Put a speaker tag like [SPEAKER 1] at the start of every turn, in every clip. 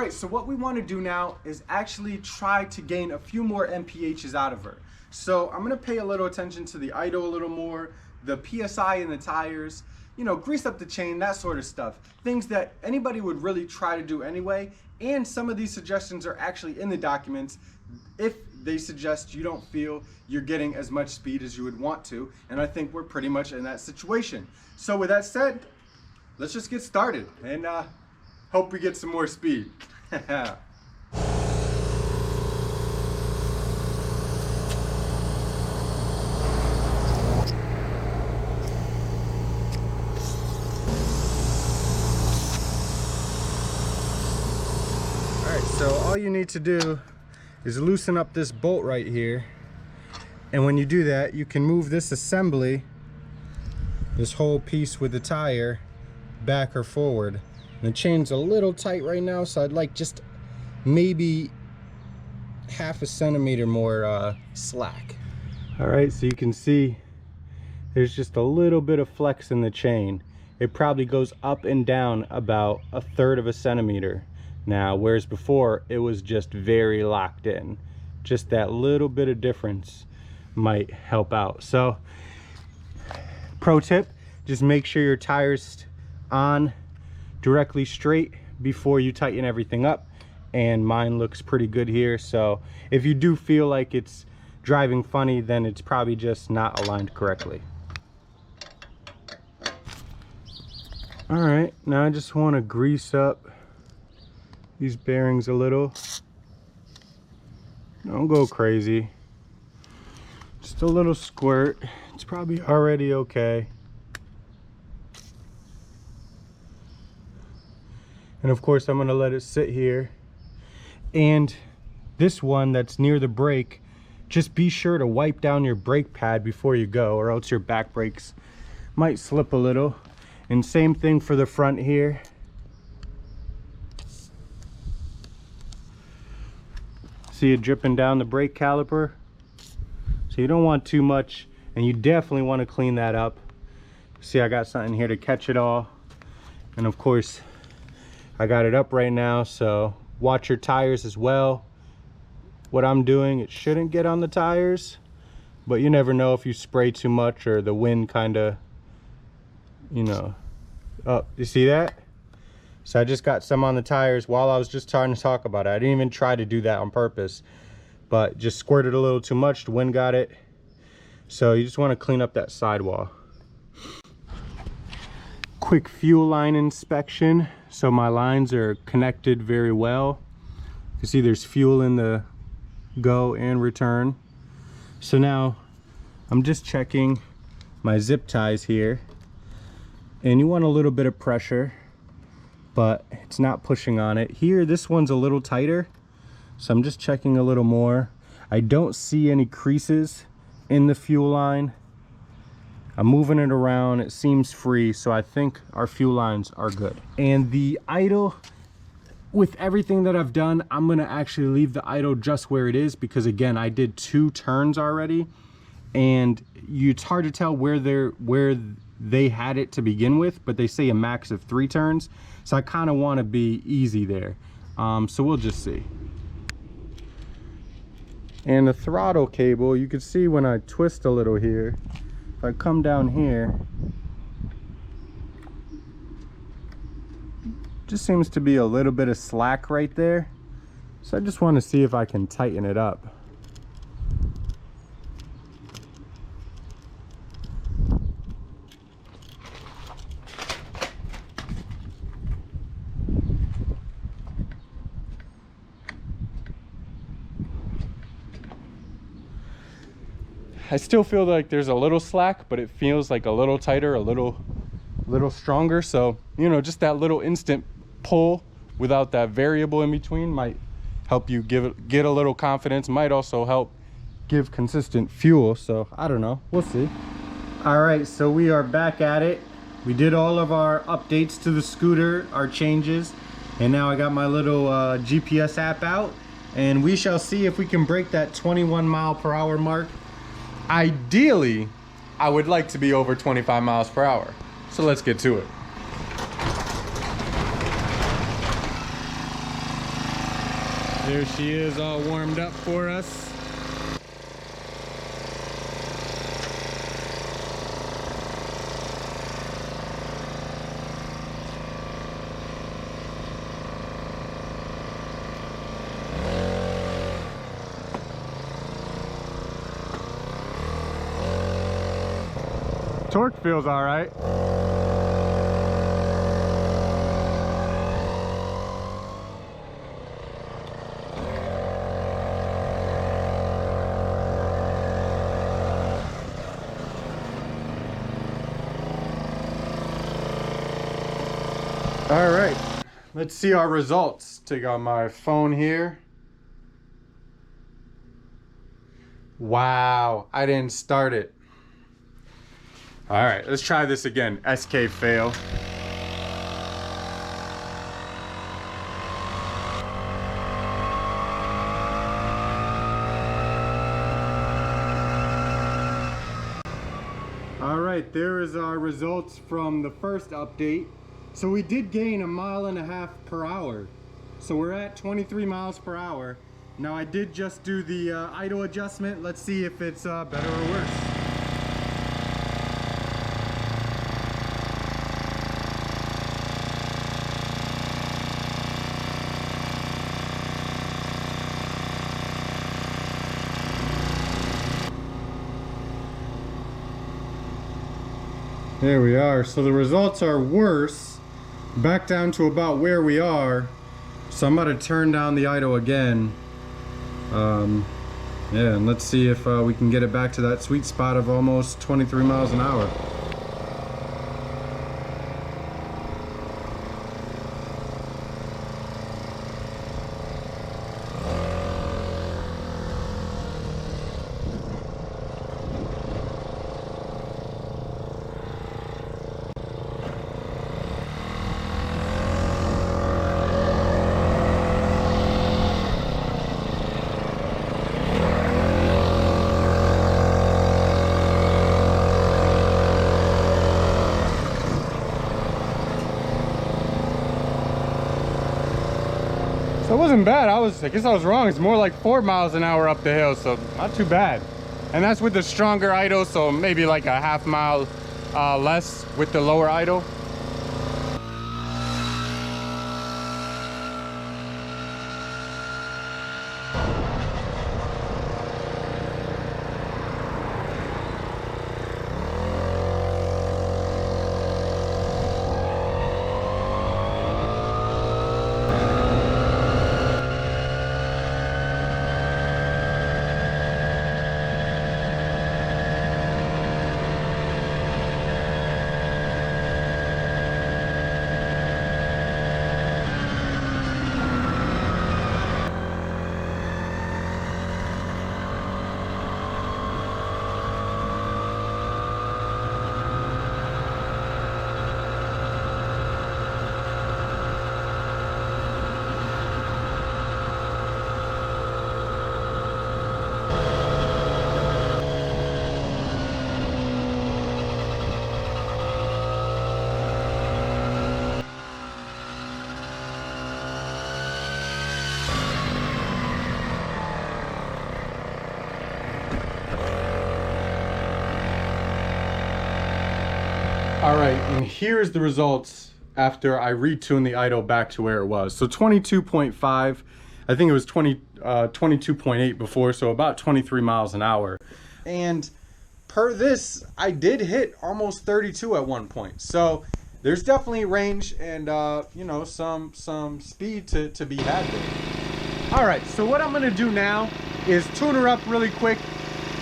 [SPEAKER 1] right, so what we want to do now is actually try to gain a few more MPHs out of her. So I'm going to pay a little attention to the idle a little more, the PSI in the tires, you know, grease up the chain, that sort of stuff. Things that anybody would really try to do anyway. And some of these suggestions are actually in the documents if they suggest you don't feel you're getting as much speed as you would want to. And I think we're pretty much in that situation. So with that said, let's just get started and hope we get some more speed. So all you need to do is loosen up this bolt right here, and when you do that you can move this assembly, this whole piece with the tire, back or forward. And the chain's a little tight right now, so I'd like just maybe half a centimeter more slack. All right, so you can see there's just a little bit of flex in the chain. It probably goes up and down about 1/3 of a centimeter now, whereas before it was just very locked in. Just that little bit of difference might help out. So pro tip, just make sure your tires on directly straight before you tighten everything up, and mine looks pretty good here. So if you do feel like it's driving funny, then it's probably just not aligned correctly. All right, now I just want to grease up these bearings a little. Don't go crazy, just a little squirt. It's probably already okay. And of course I'm going to let it sit here. And this one that's near the brake, just be sure to wipe down your brake pad before you go, or else your back brakes might slip a little. And same thing for the front here. See it dripping down the brake caliper? So you don't want too much, and you definitely want to clean that up. See, I got something here to catch it all. And of course I got it up right now, so watch your tires as well. What I'm doing, it shouldn't get on the tires, but you never know if you spray too much or the wind kind of, you know. Oh, you see that? So I just got some on the tires while I was just trying to talk about it. I didn't even try to do that on purpose, but just squirted a little too much. The wind got it. So you just want to clean up that sidewall. Quick fuel line inspection. So my lines are connected very well. You see there's fuel in the go and return. So now I'm just checking my zip ties here. And you want a little bit of pressure, but it's not pushing on it. Here, this one's a little tighter, so I'm just checking a little more. I don't see any creases in the fuel line. I'm moving it around, it seems free, so I think our fuel lines are good. And the idle, with everything that I've done, I'm gonna actually leave the idle just where it is, because again, I did 2 turns already, and it's hard to tell where they had it to begin with, but they say a max of 3 turns. So I kind of want to be easy there. So we'll just see. And the throttle cable, you can see when I twist a little here, if I come down here, just seems to be a little bit of slack right there. So I just want to see if I can tighten it up. I still feel like there's a little slack, but it feels like a little tighter, a little stronger. So, you know, just that little instant pull without that variable in between might help you get a little confidence. Might also help give consistent fuel. So I don't know, we'll see. All right, so we are back at it. We did all of our updates to the scooter, our changes, and now I got my little GPS app out, and we shall see if we can break that 21 mile per hour mark. Ideally, I would like to be over 25 miles per hour. So let's get to it. There she is, all warmed up for us. Torque feels all right. All right, let's see our results. Take out my phone here. Wow, I didn't start it. All right, let's try this again. SK fail. All right, there is our results from the first update. So we did gain 1.5 miles per hour. So we're at 23 miles per hour. Now I did just do the idle adjustment. Let's see if it's better or worse. There we are. So the results are worse, back down to about where we are. So I'm about to turn down the idle again. Yeah, and let's see if we can get it back to that sweet spot of almost 23 miles an hour. So it wasn't bad. I guess I was wrong. It's more like 4 miles an hour up the hill, so not too bad. And that's with the stronger idle, so maybe like a half mile less with the lower idle. All right, and here's the results after I retuned the idle back to where it was. So 22.5, I think it was 22.8 before, so about 23 miles an hour. And per this, I did hit almost 32 at one point. So there's definitely range and you know, some speed to be had there. All right, so what I'm gonna do now is tune her up really quick,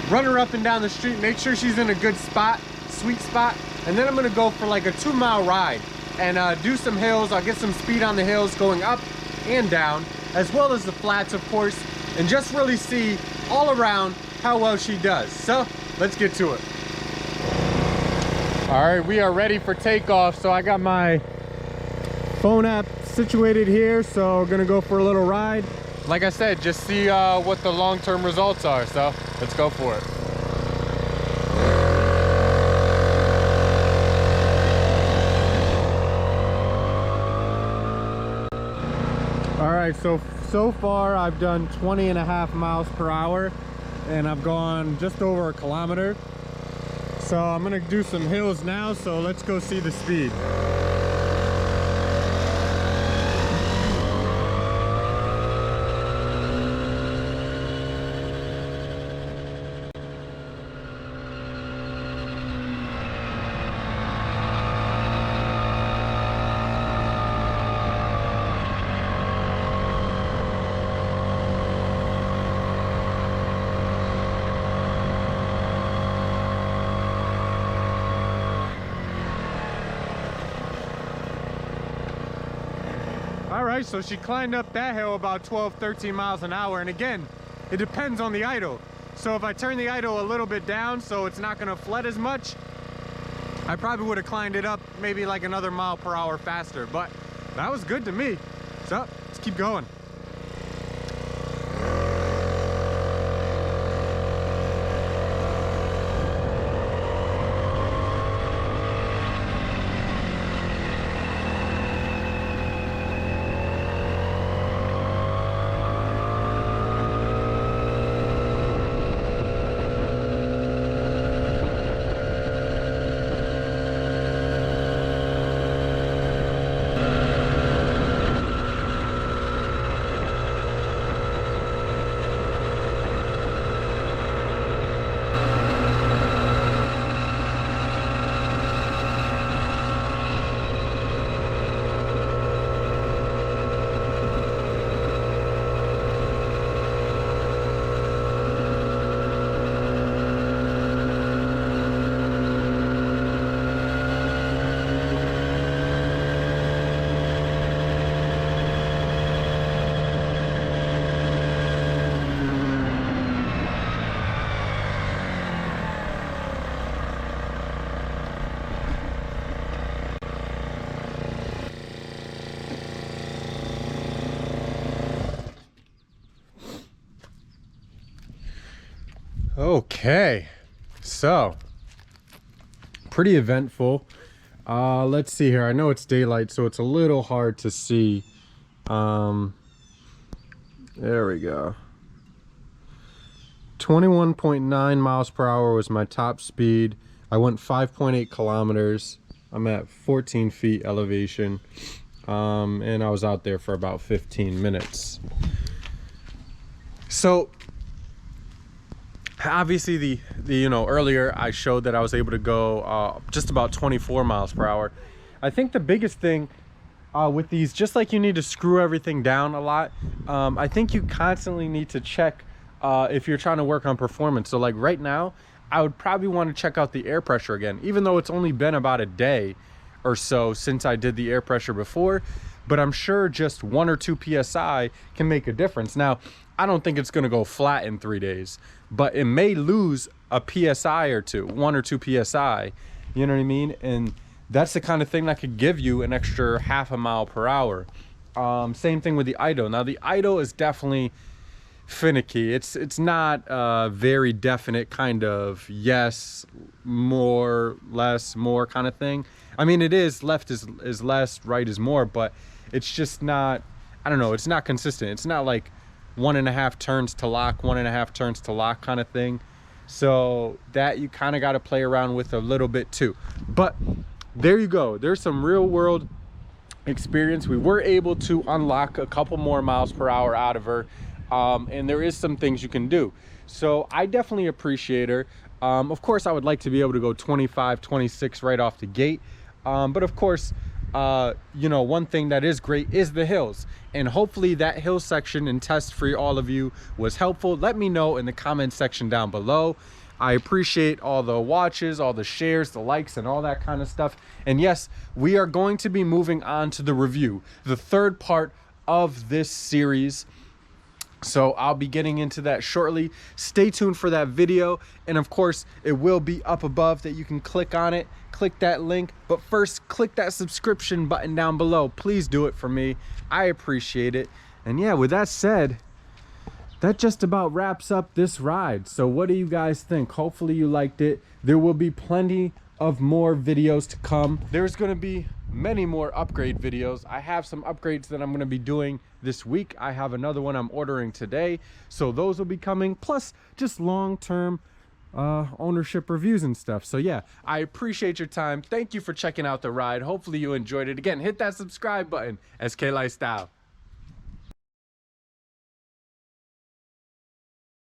[SPEAKER 1] run her up and down the street, make sure she's in a good spot, sweet spot, and then I'm gonna go for like a 2-mile ride and do some hills. I'll get some speed on the hills going up and down, as well as the flats, of course, and just really see all around how well she does. So let's get to it. All right, we are ready for takeoff. So I got my phone app situated here, so gonna go for a little ride. Like I said, just see what the long-term results are. So let's go for it. All right, so so far I've done 20.5 miles per hour and I've gone just over a kilometer. So I'm gonna do some hills now, so let's go see the speed. All right, so she climbed up that hill about 12-13 miles an hour, and again, it depends on the idle. So if I turn the idle a little bit down so it's not gonna flood as much, I probably would have climbed it up maybe like another mile per hour faster, but that was good to me. So let's keep going. Okay, so pretty eventful. Let's see here. I know it's daylight, so it's a little hard to see. There we go. 21.9 miles per hour was my top speed. I went 5.8 kilometers. I'm at 14 feet elevation, and I was out there for about 15 minutes. So obviously the you know, earlier I showed that I was able to go just about 24 miles per hour. I think the biggest thing with these, just like you need to screw everything down a lot, I think you constantly need to check if you're trying to work on performance. So like right now, I would probably want to check out the air pressure again, even though it's only been about a day or so since I did the air pressure before, but I'm sure just 1 or 2 PSI can make a difference. Now, I don't think it's going to go flat in 3 days, but it may lose a PSI or 2, 1 or 2 PSI, you know what I mean? And that's the kind of thing that could give you an extra half a mile per hour. Same thing with the idle. Now the idle is definitely finicky. It's not a very definite kind of yes, more, less, more kind of thing. I mean, it is left is less, right is more, but it's just not, I don't know, it's not consistent. It's not like 1.5 turns to lock, 1.5 turns to lock kind of thing. So that you kind of got to play around with a little bit too. But there you go. There's some real world experience. We were able to unlock a couple more miles per hour out of her. And there is some things you can do. So I definitely appreciate her. Of course, I would like to be able to go 25, 26 right off the gate. But of course, you know, one thing that is great is the hills, and hopefully that hill section and test for all of you was helpful. Let me know in the comment section down below. I appreciate all the watches, all the shares, the likes, and all that kind of stuff. And yes, we are going to be moving on to the review, the third part of this series. So I'll be getting into that shortly. Stay tuned for that video, and of course it will be up above that you can click on it, click that link. But first, click that subscription button down below. Please do it for me. I appreciate it. And yeah, with that said, that just about wraps up this ride. So what do you guys think? Hopefully you liked it. There will be plenty of more videos to come. There's going to be many more upgrade videos. I have some upgrades that I'm going to be doing this week. I have another one I'm ordering today, so those will be coming, plus just long-term ownership reviews and stuff. So yeah, I appreciate your time. Thank you for checking out the ride. Hopefully you enjoyed it. Again, hit that subscribe button. SK Lifestyle.